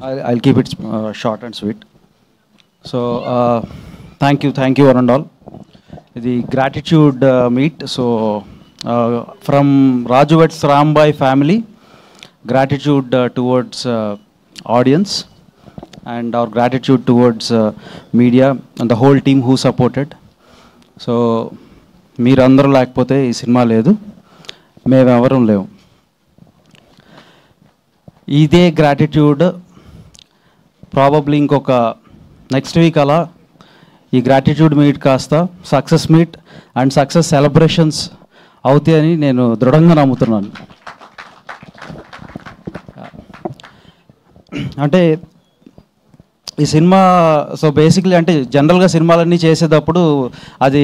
I'll keep it short and sweet. So, thank you, one and all. The gratitude meet. So, from Rajuvet's Rambai family, gratitude towards audience, and our gratitude towards media and the whole team who supported. So, మీరందరూ లేకపోతే ఈ cinema లేదు, మేమెవరం లేవు. ఇదే gratitude probably ఇంకొక next week అలా ఈ gratitude meet కాస్త success meet and success celebrations అవుతాయని నేను దృఢంగా నమ్ముతున్నాను. అంటే ఈ సినిమా సో బేసిక్లీ అంటే జనరల్గా సినిమాలన్నీ చేసేటప్పుడు అది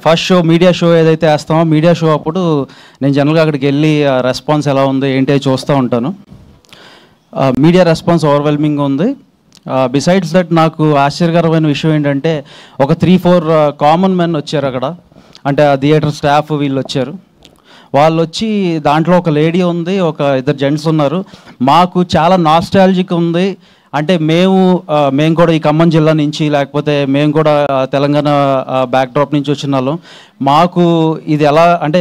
ఫస్ట్ షో మీడియా షో ఏదైతే వేస్తామో మీడియా షో అప్పుడు నేను జనరల్గా అక్కడికి వెళ్ళి రెస్పాన్స్ ఎలా ఉందో ఏంటి అది చూస్తూ ఉంటాను. మీడియా రెస్పాన్స్ ఓవర్వెల్మింగ్ ఉంది. బిసైడ్స్ దట్ నాకు ఆశ్చర్యకరమైన విషయం ఏంటంటే ఒక 3-4 కామన్ మెన్ వచ్చారు అక్కడ, అంటే ఆ థియేటర్ స్టాఫ్ వీళ్ళు వచ్చారు. వాళ్ళు వచ్చి దాంట్లో ఒక లేడీ ఉంది, ఒక 2 జెంట్స్ ఉన్నారు. మాకు చాలా నాస్టాలజిక్ ఉంది. అంటే మేము కూడా ఈ ఖమ్మం జిల్లా నుంచి, లేకపోతే మేము కూడా తెలంగాణ బ్యాక్డ్రాప్ నుంచి వచ్చిన వాళ్ళం. మాకు ఇది ఎలా అంటే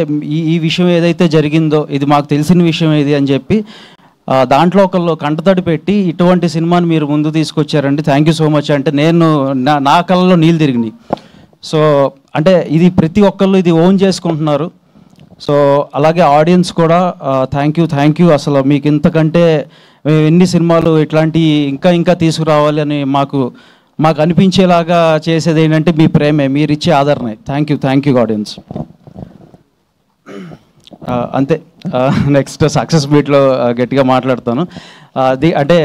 ఈ విషయం ఏదైతే జరిగిందో ఇది మాకు తెలిసిన విషయం ఏది అని చెప్పి దాంట్లో ఒకళ్ళు కంటతడి పెట్టి ఇటువంటి సినిమాని మీరు ముందు తీసుకొచ్చారండి, థ్యాంక్ యూ సో మచ్ అంటే నేను నా కళ్ళలో నీళ్ళు తిరిగినాయి. సో అంటే ఇది ప్రతి ఒక్కళ్ళు ఇది ఓన్ చేసుకుంటున్నారు. సో అలాగే ఆడియన్స్ కూడా థ్యాంక్ యూ అసలు మీకు ఇంతకంటే ఎన్ని సినిమాలు ఇట్లాంటి ఇంకా తీసుకురావాలి అని మాకు అనిపించేలాగా చేసేది ఏంటంటే మీ ప్రేమే, మీరు ఇచ్చే ఆదరణ. Thank you audience. అంతే. నెక్స్ట్ సక్సెస్ మీట్లో గట్టిగా మాట్లాడతాను. అంటే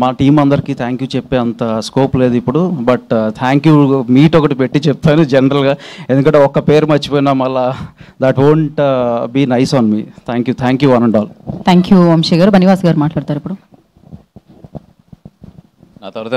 మా టీం అందరికీ థ్యాంక్ యూ చెప్పే అంత స్కోప్ లేదు ఇప్పుడు, బట్ థ్యాంక్ యూ మీట్ ఒకటి పెట్టి చెప్తాను జనరల్గా, ఎందుకంటే ఒక్క పేరు మర్చిపోయినా మళ్ళీ that won't be nice on me. Thank you one and all. Thank you Vamshi garu. Banivas గారు మాట్లాడతారు ఇప్పుడు. నా తర్వాత